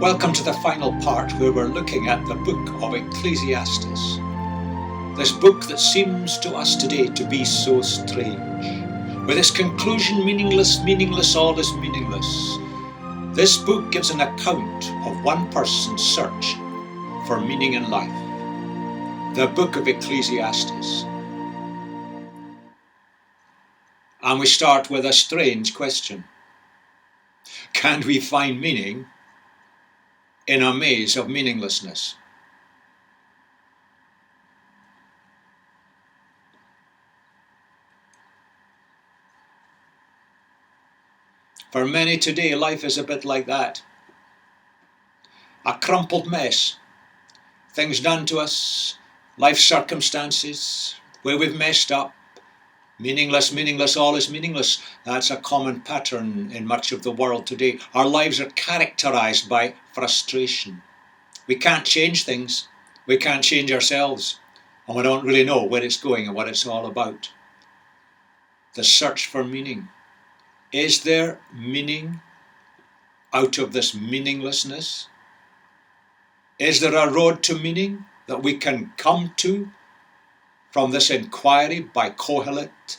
Welcome to the final part where we're looking at the book of Ecclesiastes. This book that seems to us today to be so strange. With its conclusion, meaningless, meaningless, all is meaningless. This book gives an account of one person's search for meaning in life. The book of Ecclesiastes. And we start with a strange question. Can we find meaning in a maze of meaninglessness? For many today, life is a bit like that. A crumpled mess. Things done to us, life circumstances, where we've messed up. Meaningless, meaningless, all is meaningless. That's a common pattern in much of the world today. Our lives are characterized by frustration. We can't change things. We can't change ourselves. And we don't really know where it's going and what it's all about. The search for meaning. Is there meaning out of this meaninglessness? Is there a road to meaning that we can come to from this inquiry by Kohelet,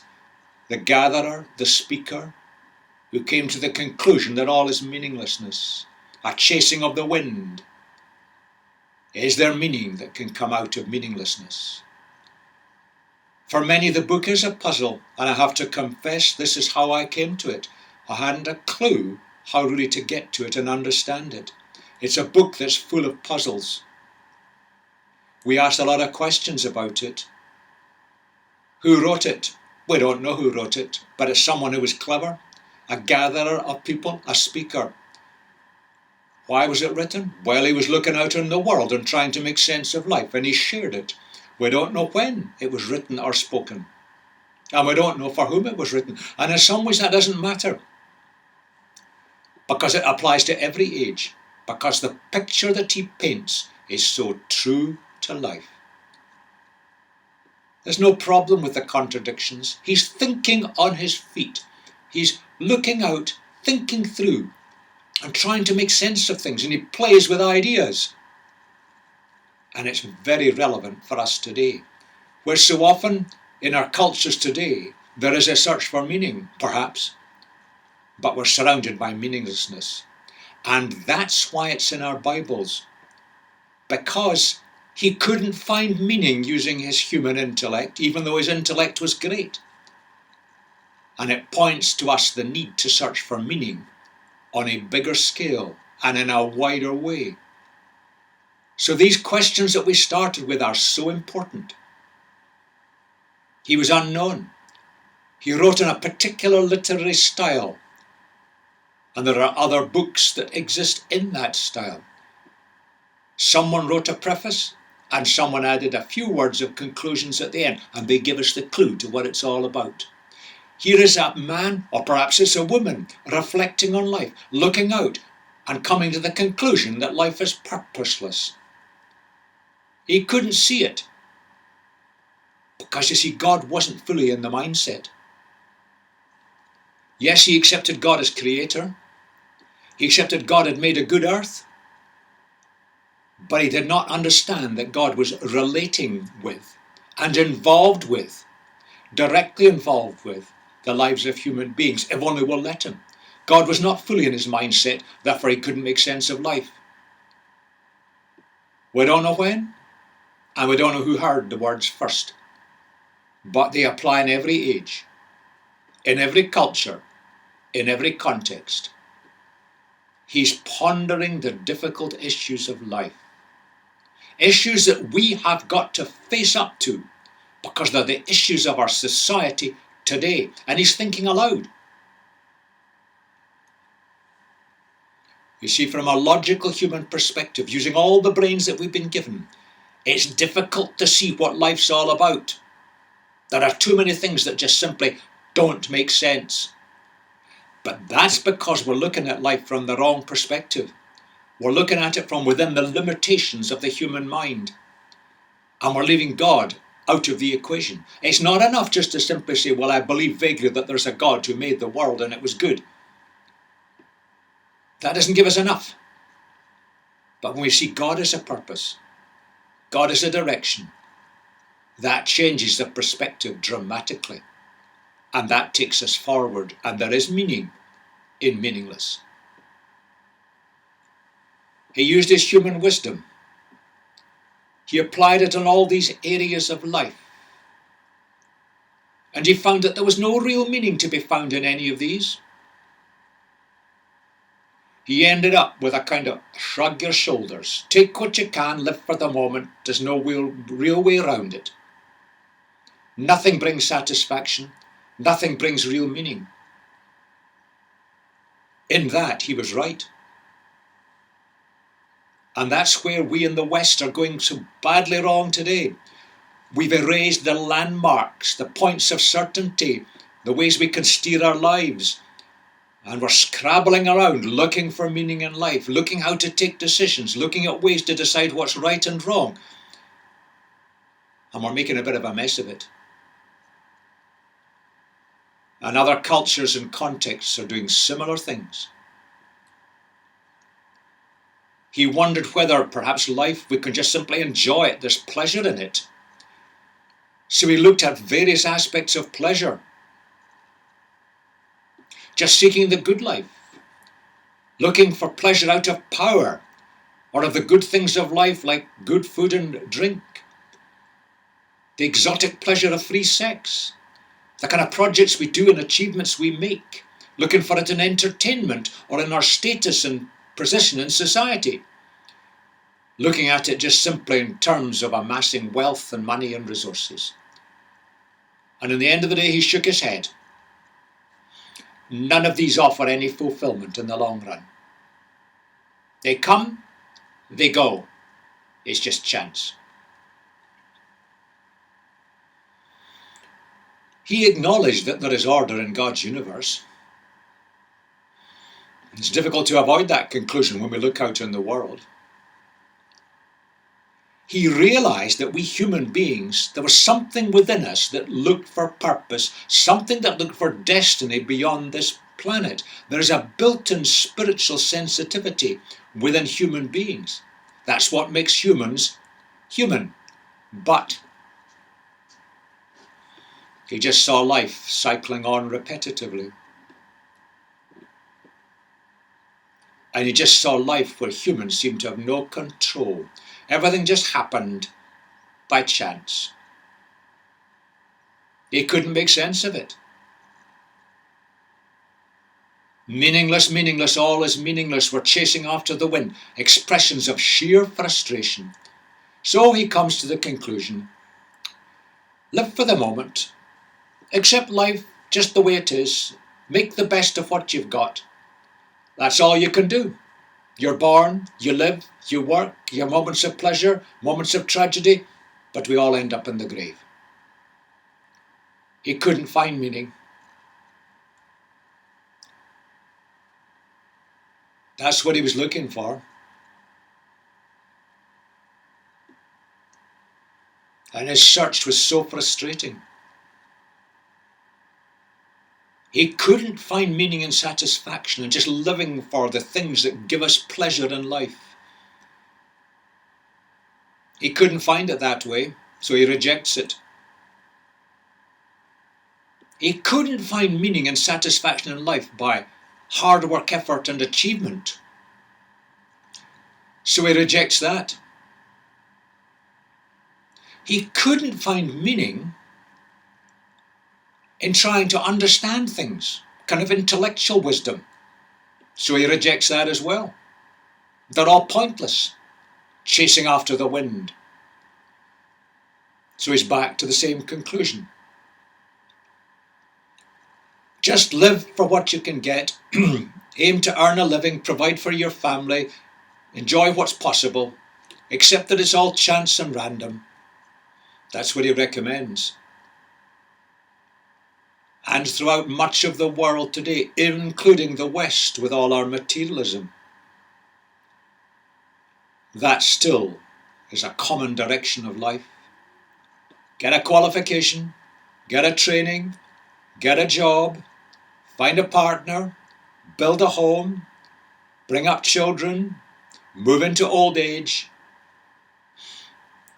the gatherer, the speaker, who came to the conclusion that all is meaninglessness, a chasing of the wind? Is there meaning that can come out of meaninglessness? For many, the book is a puzzle, and I have to confess this is how I came to it. I hadn't a clue how really to get to it and understand it. It's a book that's full of puzzles. We asked a lot of questions about it. Who wrote it? We don't know who wrote it, but it's someone who was clever, a gatherer of people, a speaker. Why was it written? Well, he was looking out in the world and trying to make sense of life, and he shared it. We don't know when it was written or spoken, and we don't know for whom it was written. And in some ways that doesn't matter, because it applies to every age, because the picture that he paints is so true to life. There's no problem with the contradictions. He's thinking on his feet. He's looking out, thinking through, and trying to make sense of things, and he plays with ideas. And it's very relevant for us today, where so often in our cultures today, there is a search for meaning, perhaps, but we're surrounded by meaninglessness. And that's why it's in our Bibles, because he couldn't find meaning using his human intellect, even though his intellect was great. And it points to us the need to search for meaning on a bigger scale and in a wider way. So these questions that we started with are so important. He was unknown. He wrote in a particular literary style, and there are other books that exist in that style. Someone wrote a preface, and someone added a few words of conclusions at the end, and they give us the clue to what it's all about. Here is a man, or perhaps it's a woman, reflecting on life, looking out, and coming to the conclusion that life is purposeless. He couldn't see it, because you see, God wasn't fully in the mindset. Yes, he accepted God as creator. He accepted God had made a good earth. But he did not understand that God was relating with and involved with, directly involved with, the lives of human beings, if only we'll let him. God was not fully in his mindset, therefore he couldn't make sense of life. We don't know when, and we don't know who heard the words first. But they apply in every age, in every culture, in every context. He's pondering the difficult issues of life. Issues that we have got to face up to, because they're the issues of our society today. And he's thinking aloud. You see, from a logical human perspective, using all the brains that we've been given, it's difficult to see what life's all about. There are too many things that just simply don't make sense. But that's because we're looking at life from the wrong perspective. We're looking at it from within the limitations of the human mind. And we're leaving God out of the equation. It's not enough just to simply say, well, I believe vaguely that there's a God who made the world and it was good. That doesn't give us enough. But when we see God as a purpose, God as a direction, that changes the perspective dramatically. And that takes us forward. And there is meaning in meaningless. He used his human wisdom. He applied it on all these areas of life. And he found that there was no real meaning to be found in any of these. He ended up with a kind of shrug your shoulders. Take what you can, live for the moment. There's no real way around it. Nothing brings satisfaction. Nothing brings real meaning. In that, he was right. And that's where we in the West are going so badly wrong today. We've erased the landmarks, the points of certainty, the ways we can steer our lives. And we're scrabbling around looking for meaning in life, looking how to take decisions, looking at ways to decide what's right and wrong. And we're making a bit of a mess of it. And other cultures and contexts are doing similar things. He wondered whether perhaps life, we can just simply enjoy it, there's pleasure in it. So he looked at various aspects of pleasure. Just seeking the good life, looking for pleasure out of power, or of the good things of life like good food and drink, the exotic pleasure of free sex, the kind of projects we do and achievements we make, looking for it in entertainment or in our status and position in society, looking at it just simply in terms of amassing wealth and money and resources. And in the end of the day, he shook his head. None of these offer any fulfillment in the long run. They come, they go. It's just chance. He acknowledged that there is order in God's universe. It's difficult to avoid that conclusion when we look out in the world. He realized that we human beings, there was something within us that looked for purpose, something that looked for destiny beyond this planet. There is a built-in spiritual sensitivity within human beings. That's what makes humans human. But he just saw life cycling on repetitively. And he just saw life where humans seemed to have no control. Everything just happened by chance. He couldn't make sense of it. Meaningless, meaningless, all is meaningless. We're chasing after the wind. Expressions of sheer frustration. So he comes to the conclusion, live for the moment. Accept life just the way it is. Make the best of what you've got. That's all you can do. You're born, you live, you work, you have moments of pleasure, moments of tragedy, but we all end up in the grave. He couldn't find meaning. That's what he was looking for. And his search was so frustrating. He couldn't find meaning and satisfaction in just living for the things that give us pleasure in life. He couldn't find it that way, so he rejects it. He couldn't find meaning and satisfaction in life by hard work, effort, and achievement. So he rejects that. He couldn't find meaning in trying to understand things, kind of intellectual wisdom. So he rejects that as well. They're all pointless, chasing after the wind. So he's back to the same conclusion. Just live for what you can get, aim to earn a living, provide for your family, enjoy what's possible, accept that it's all chance and random. That's what he recommends. And throughout much of the world today, including the West with all our materialism, that still is a common direction of life. Get a qualification, get a training, get a job, find a partner, build a home, bring up children, move into old age,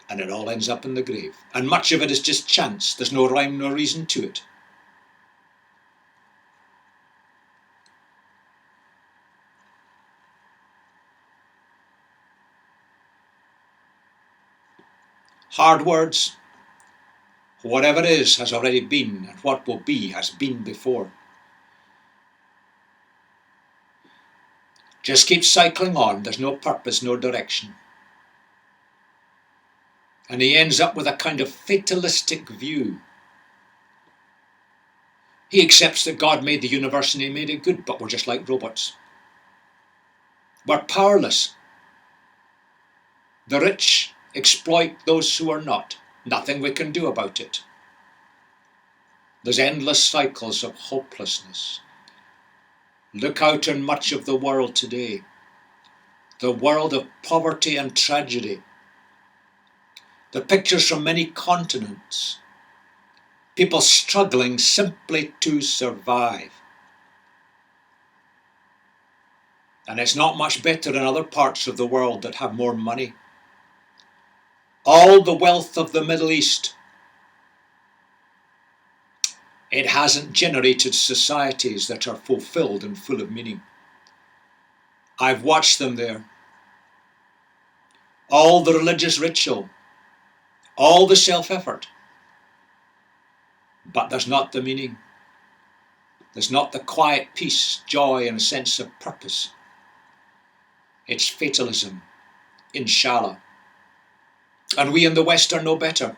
and it all ends up in the grave. And much of it is just chance. There's no rhyme, no reason to it. Hard words, whatever is has already been, and what will be has been before. Just keep cycling on. There's no purpose, no direction. And he ends up with a kind of fatalistic view. He accepts that God made the universe and he made it good, but we're just like robots. We're powerless. The rich exploit those who are not. Nothing we can do about it. There's endless cycles of hopelessness. Look out in much of the world today. The world of poverty and tragedy. The pictures from many continents. People struggling simply to survive. And it's not much better in other parts of the world that have more money. All the wealth of the Middle East, it hasn't generated societies that are fulfilled and full of meaning. I've watched them there. All the religious ritual, all the self-effort, but there's not the meaning. There's not the quiet peace, joy, and a sense of purpose. It's fatalism, inshallah. And we in the West are no better.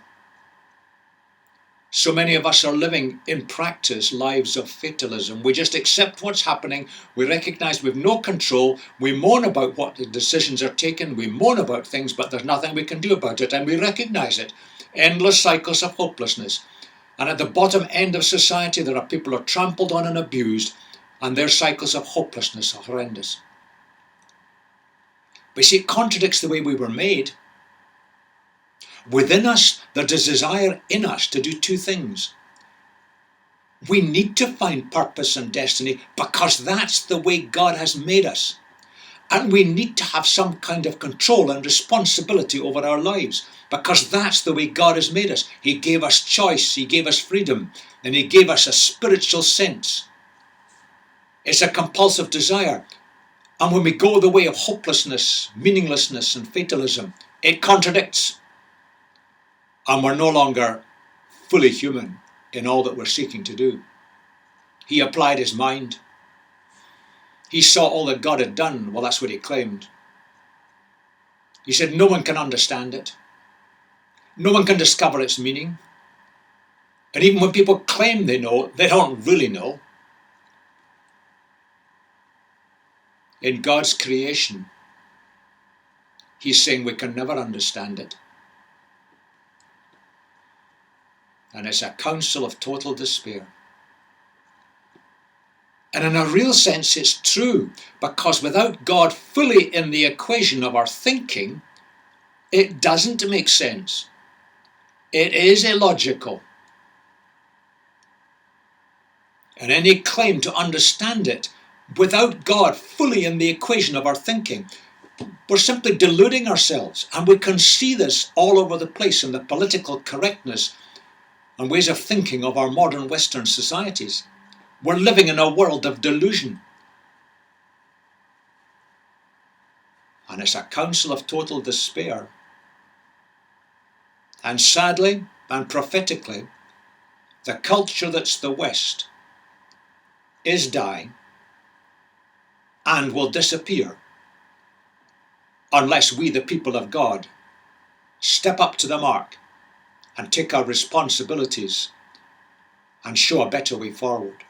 So many of us are living in practice lives of fatalism. We just accept what's happening. We recognize we've no control. We moan about what the decisions are taken. We moan about things, but there's nothing we can do about it. And we recognize it. Endless cycles of hopelessness. And at the bottom end of society, there are people who are trampled on and abused, and their cycles of hopelessness are horrendous. But see, it contradicts the way we were made. Within us, there's a desire in us to do two things. We need to find purpose and destiny because that's the way God has made us. And we need to have some kind of control and responsibility over our lives because that's the way God has made us. He gave us choice, he gave us freedom, and he gave us a spiritual sense. It's a compulsive desire. And when we go the way of hopelessness, meaninglessness, and fatalism, it contradicts. And we're no longer fully human in all that we're seeking to do. He applied his mind. He saw all that God had done. Well, that's what he claimed. He said no one can understand it. No one can discover its meaning. And even when people claim they know, they don't really know. In God's creation, he's saying we can never understand it. And it's a counsel of total despair. And in a real sense, it's true, because without God fully in the equation of our thinking, it doesn't make sense. It is illogical. And any claim to understand it without God fully in the equation of our thinking, we're simply deluding ourselves. And we can see this all over the place in the political correctness and ways of thinking of our modern Western societies. We're living in a world of delusion. And it's a counsel of total despair. And sadly and prophetically, the culture that's the West is dying and will disappear unless we, the people of God, step up to the mark and take our responsibilities and show a better way forward.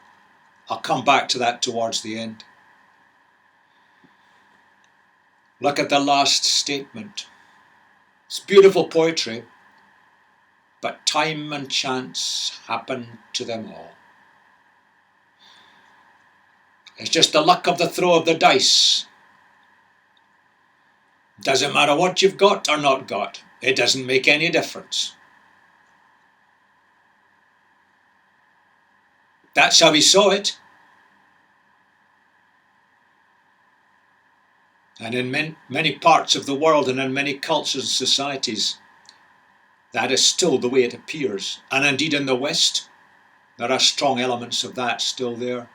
I'll come back to that towards the end. Look at the last statement. It's beautiful poetry, but time and chance happen to them all. It's just the luck of the throw of the dice. Doesn't matter what you've got or not got. It doesn't make any difference. That's how he saw it. And in many parts of the world and in many cultures and societies, that is still the way it appears. And indeed in the West, there are strong elements of that still there.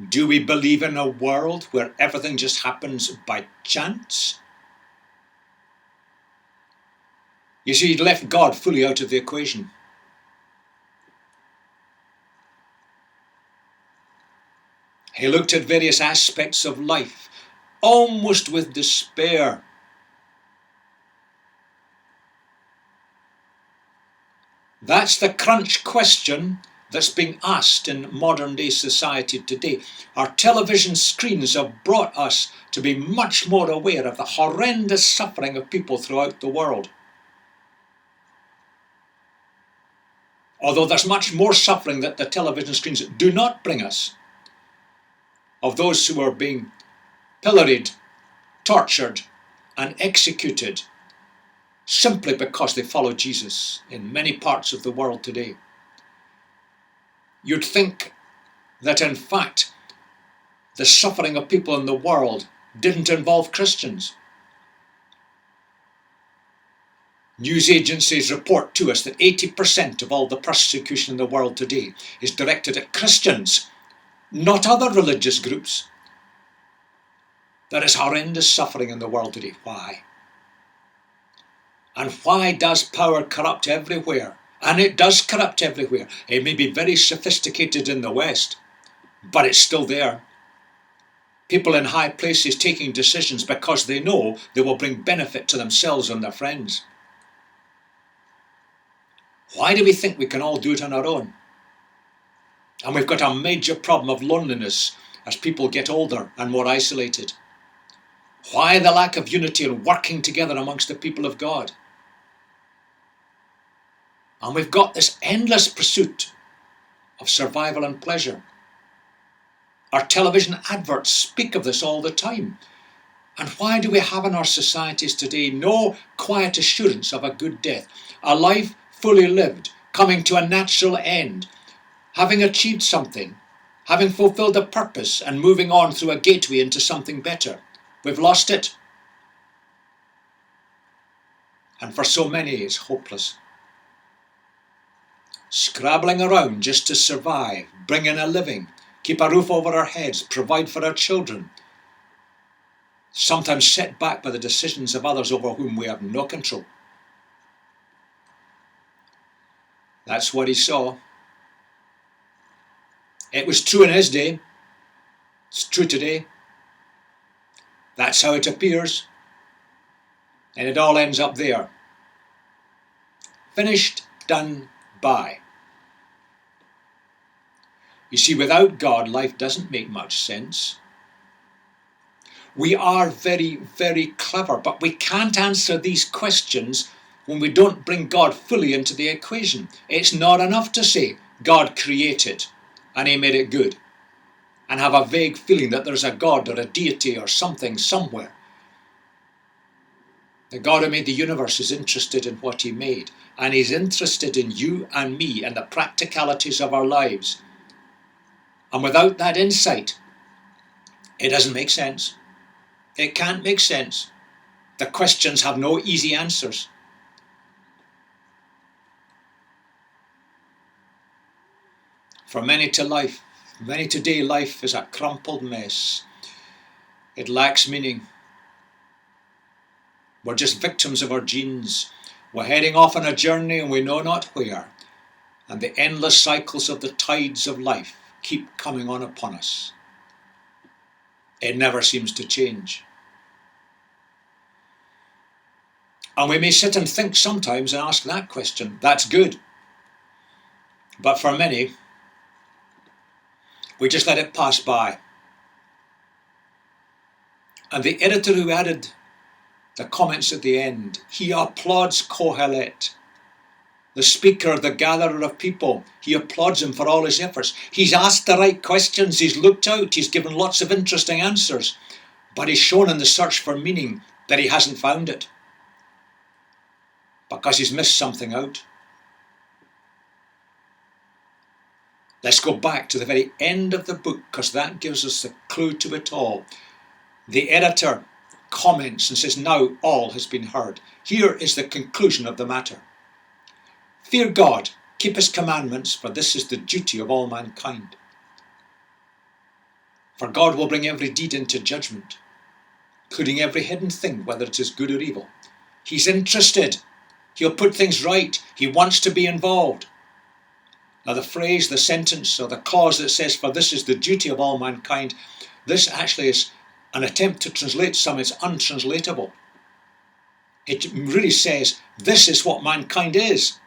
Do we believe in a world where everything just happens by chance? You see, he left God fully out of the equation. He looked at various aspects of life, almost with despair. That's the crunch question that's being asked in modern day society today. Our television screens have brought us to be much more aware of the horrendous suffering of people throughout the world. Although there's much more suffering that the television screens do not bring us, of those who are being pilloried, tortured, and executed simply because they follow Jesus in many parts of the world today. You'd think that in fact the suffering of people in the world didn't involve Christians. News agencies report to us that 80% of all the persecution in the world today is directed at Christians, not other religious groups. There is horrendous suffering in the world today. Why? And why does power corrupt everywhere? And it does corrupt everywhere. It may be very sophisticated in the West, but it's still there. People in high places taking decisions because they know they will bring benefit to themselves and their friends. Why do we think we can all do it on our own? And we've got a major problem of loneliness as people get older and more isolated. Why the lack of unity and working together amongst the people of God? And we've got this endless pursuit of survival and pleasure. Our television adverts speak of this all the time. And why do we have in our societies today no quiet assurance of a good death? A life fully lived, coming to a natural end, having achieved something, having fulfilled a purpose and moving on through a gateway into something better. We've lost it. And for so many, it's hopeless. Scrabbling around just to survive, bring in a living, keep a roof over our heads, provide for our children. Sometimes set back by the decisions of others over whom we have no control. That's what he saw. It was true in his day. It's true today. That's how it appears. And it all ends up there. Finished, done, by. You see, without God, life doesn't make much sense. We are very, very clever, but we can't answer these questions when we don't bring God fully into the equation. It's not enough to say God created and he made it good and have a vague feeling that there's a God or a deity or something somewhere. The God who made the universe is interested in what he made, and he's interested in you and me and the practicalities of our lives. And without that insight, it doesn't make sense. It can't make sense. The questions have no easy answers. For many today, life is a crumpled mess. It lacks meaning. We're just victims of our genes. We're heading off on a journey and we know not where. And the endless cycles of the tides of life keep coming on upon us. It never seems to change. And we may sit and think sometimes and ask that question. That's good. But for many, we just let it pass by. And the editor who added the comments at the end, he applauds Kohelet, the speaker, the gatherer of people. He applauds him for all his efforts. He's asked the right questions, he's looked out, he's given lots of interesting answers, but he's shown in the search for meaning that he hasn't found it because he's missed something out. Let's go back to the very end of the book because that gives us the clue to it all. The editor comments and says, now all has been heard. Here is the conclusion of the matter. Fear God, keep his commandments, for this is the duty of all mankind. For God will bring every deed into judgment, including every hidden thing, whether it is good or evil. He's interested. He'll put things right. He wants to be involved. Now the phrase, the sentence, or the clause that says, for this is the duty of all mankind, this actually is an attempt to translate some. It's untranslatable. It really says, this is what mankind is.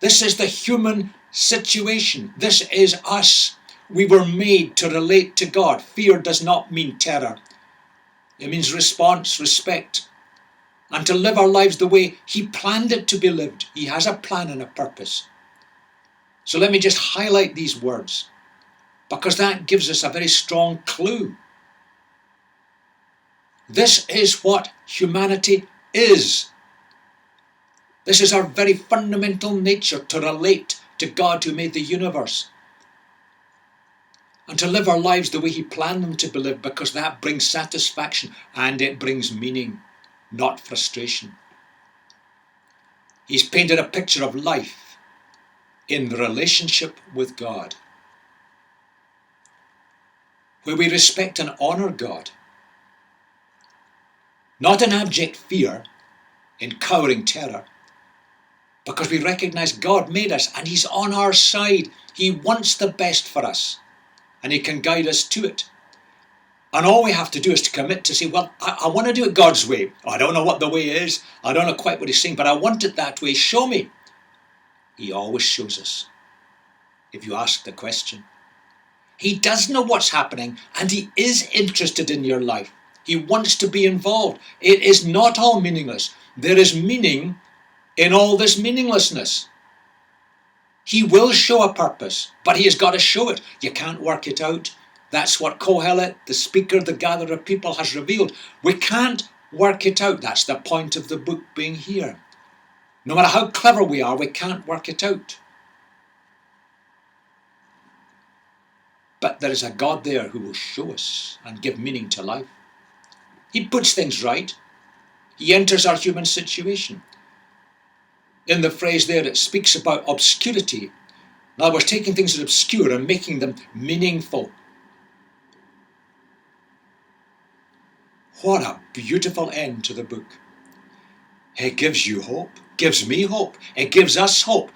This is the human situation. This is us. We were made to relate to God. Fear does not mean terror. It means response, respect, and to live our lives the way he planned it to be lived. He has a plan and a purpose. So let me just highlight these words, because that gives us a very strong clue. This is what humanity is. This is our very fundamental nature, to relate to God who made the universe, and to live our lives the way he planned them to be lived, because that brings satisfaction and it brings meaning, not frustration. He's painted a picture of life in the relationship with God, where we respect and honour God, not in abject fear, in cowering terror, because we recognise God made us and he's on our side. He wants the best for us and he can guide us to it. And all we have to do is to commit to say, well, I want to do it God's way. I don't know what the way is. I don't know quite what he's saying, but I want it that way. Show me. He always shows us, if you ask the question. He does know what's happening and he is interested in your life. He wants to be involved. It is not all meaningless. There is meaning in all this meaninglessness. He will show a purpose, but he has got to show it. You can't work it out. That's what Kohelet, the speaker, the gatherer of people, has revealed. We can't work it out. That's the point of the book being here. No matter how clever we are, we can't work it out. But there is a God there who will show us and give meaning to life. He puts things right. He enters our human situation. In the phrase there, it speaks about obscurity. In other words, taking things that are obscure and making them meaningful. What a beautiful end to the book. It gives you hope, gives me hope, it gives us hope.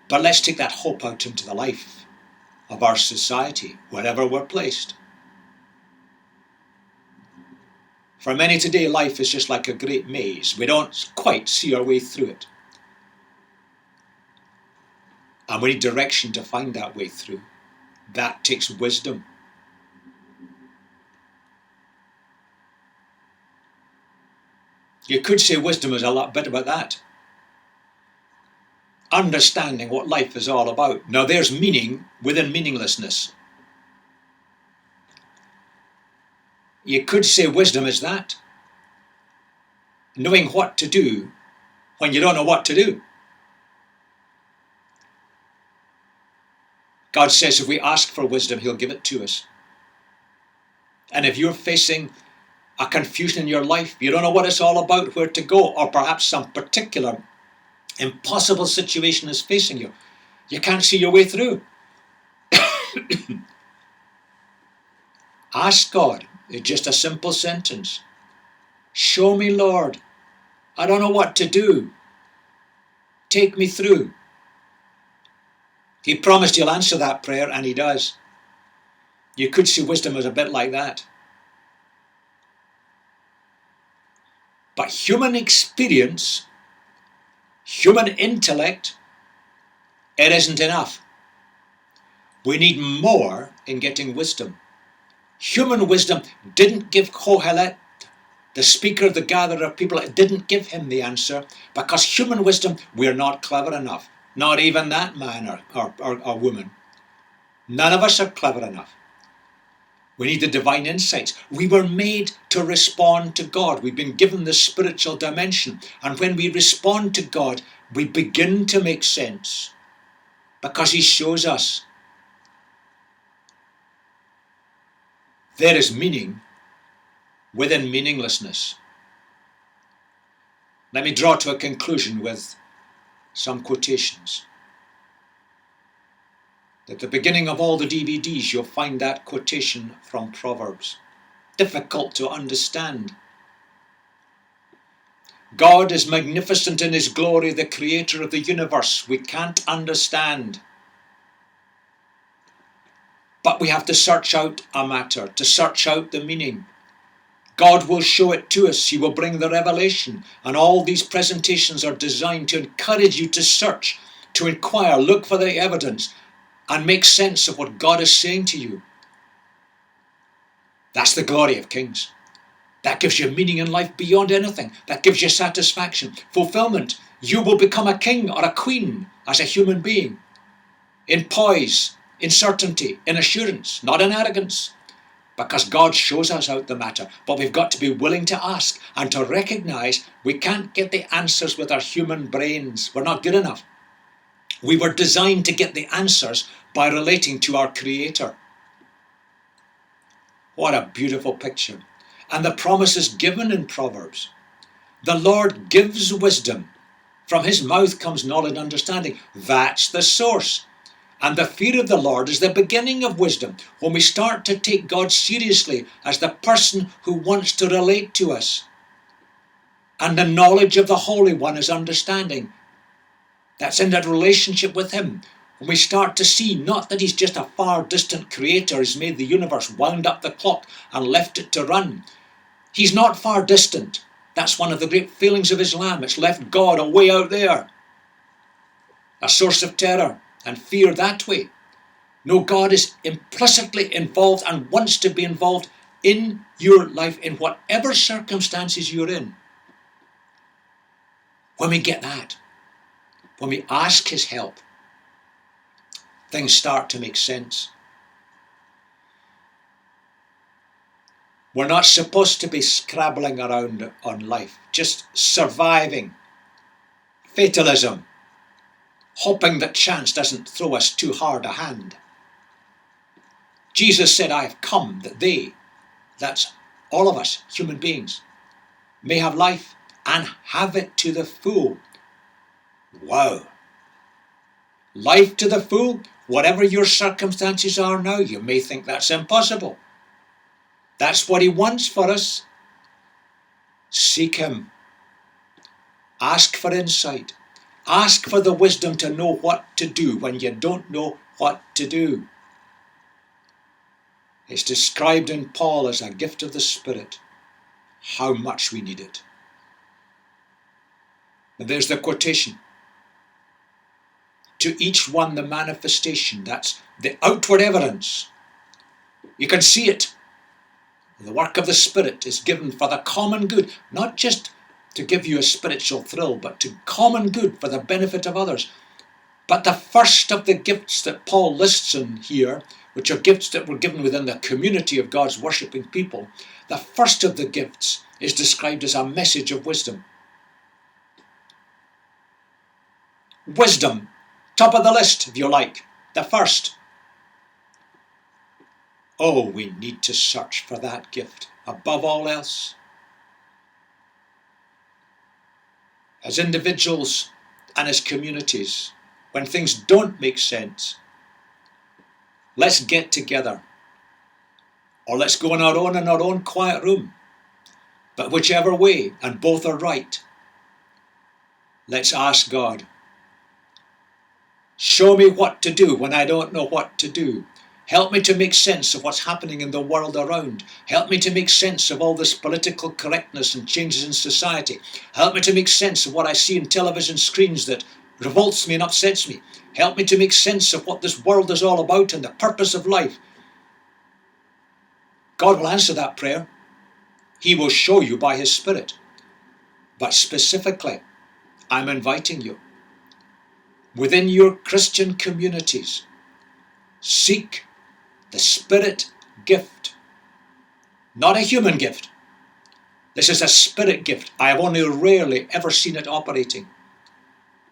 But let's take that hope out into the life of our society, wherever we're placed. For many today, life is just like a great maze. We don't quite see our way through it. And we need direction to find that way through. That takes wisdom. You could say wisdom is a lot bit about that. Understanding what life is all about. Now there's meaning within meaninglessness. You could say wisdom is that. Knowing what to do when you don't know what to do. God says if we ask for wisdom, he'll give it to us. And if you're facing a confusion in your life, you don't know what it's all about, where to go, or perhaps some particular impossible situation is facing you, you can't see your way through. Ask God. It's just a simple sentence. Show me, Lord. I don't know what to do. Take me through. He promised he'll answer that prayer, and he does. You could see wisdom as a bit like that. But human experience, human intellect, it isn't enough. We need more in getting wisdom. Human wisdom didn't give Kohelet, the speaker, the gatherer of people, it didn't give him the answer, because human wisdom, we're not clever enough. Not even that man or woman. None of us are clever enough. We need the divine insights. We were made to respond to God. We've been given the spiritual dimension. And when we respond to God, we begin to make sense, because he shows us. There is meaning within meaninglessness. Let me draw to a conclusion with some quotations. At the beginning of all the DVDs, you'll find that quotation from Proverbs. Difficult to understand. God is magnificent in his glory, the creator of the universe. We can't understand. But we have to search out a matter, to search out the meaning. God will show it to us. He will bring the revelation. And all these presentations are designed to encourage you to search, to inquire, look for the evidence, and make sense of what God is saying to you. That's the glory of kings. That gives you meaning in life beyond anything. That gives you satisfaction, fulfillment. You will become a king or a queen as a human being. In poise, in certainty, in assurance, not in arrogance. Because God shows us out the matter. But we've got to be willing to ask and to recognize we can't get the answers with our human brains. We're not good enough. We were designed to get the answers by relating to our Creator. What a beautiful picture. And the promises given in Proverbs. The Lord gives wisdom. From his mouth comes knowledge and understanding. That's the source. And the fear of the Lord is the beginning of wisdom. When we start to take God seriously as the person who wants to relate to us. And the knowledge of the Holy One is understanding. That's in that relationship with him. When we start to see not that he's just a far distant creator, he's made the universe, wound up the clock and left it to run. He's not far distant. That's one of the great failings of Islam. It's left God away out there. A source of terror and fear that way. No, God is implicitly involved and wants to be involved in your life in whatever circumstances you're in. When we get that, when we ask his help, things start to make sense. We're not supposed to be scrabbling around on life, just surviving. Fatalism, hoping that chance doesn't throw us too hard a hand. Jesus said, I have come that they, that's all of us, human beings, may have life and have it to the full. Wow. Life to the full, whatever your circumstances are now, you may think that's impossible. That's what he wants for us. Seek him. Ask for insight. Ask for the wisdom to know what to do when you don't know what to do. It's described in Paul as a gift of the Spirit. How much we need it. And there's the quotation. To each one the manifestation. That's the outward evidence. You can see it. The work of the Spirit is given for the common good, not just to give you a spiritual thrill, but to common good for the benefit of others. But the first of the gifts that Paul lists in here, which are gifts that were given within the community of God's worshipping people, the first of the gifts is described as a message of wisdom. Wisdom, top of the list if you like, the first. Oh, we need to search for that gift above all else. As individuals and as communities, when things don't make sense, let's get together. Or let's go in our own quiet room. But whichever way, and both are right, let's ask God. Show me what to do when I don't know what to do. Help me to make sense of what's happening in the world around. Help me to make sense of all this political correctness and changes in society. Help me to make sense of what I see in television screens that revolts me and upsets me. Help me to make sense of what this world is all about and the purpose of life. God will answer that prayer. He will show you by his Spirit. But specifically, I'm inviting you. Within your Christian communities, seek the Spirit gift. Not a human gift. This is a Spirit gift. I have only rarely ever seen it operating.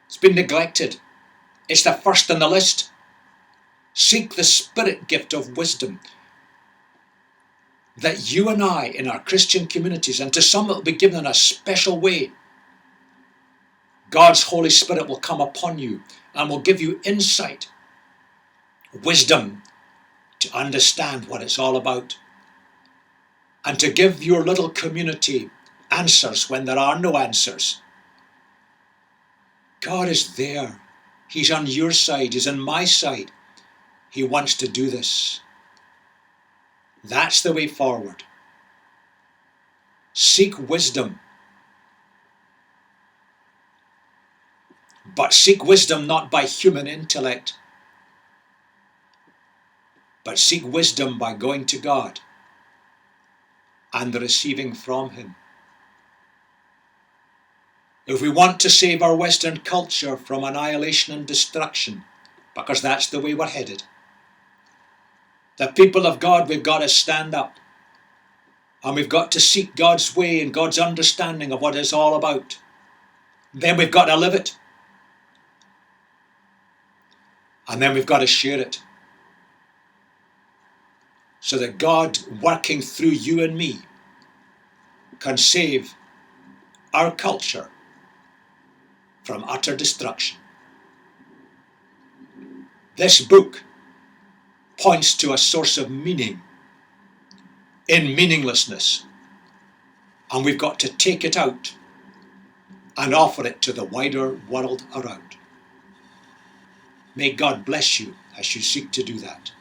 It's been neglected. It's the first on the list. Seek the Spirit gift of wisdom. that you and I, in our Christian communities, and to some it will be given in a special way, God's Holy Spirit will come upon you and will give you insight, wisdom to understand what it's all about, and to give your little community answers when there are no answers. God is there. He's on your side. He's on my side. He wants to do this. That's the way forward. Seek wisdom. But seek wisdom not by human intellect, but seek wisdom by going to God and receiving from Him. If we want to save our Western culture from annihilation and destruction, because that's the way we're headed, the people of God, we've got to stand up and we've got to seek God's way and God's understanding of what it's all about. Then we've got to live it. And then we've got to share it. So that God, working through you and me, can save our culture from utter destruction. This book points to a source of meaning in meaninglessness, and we've got to take it out and offer it to the wider world around. May God bless you as you seek to do that.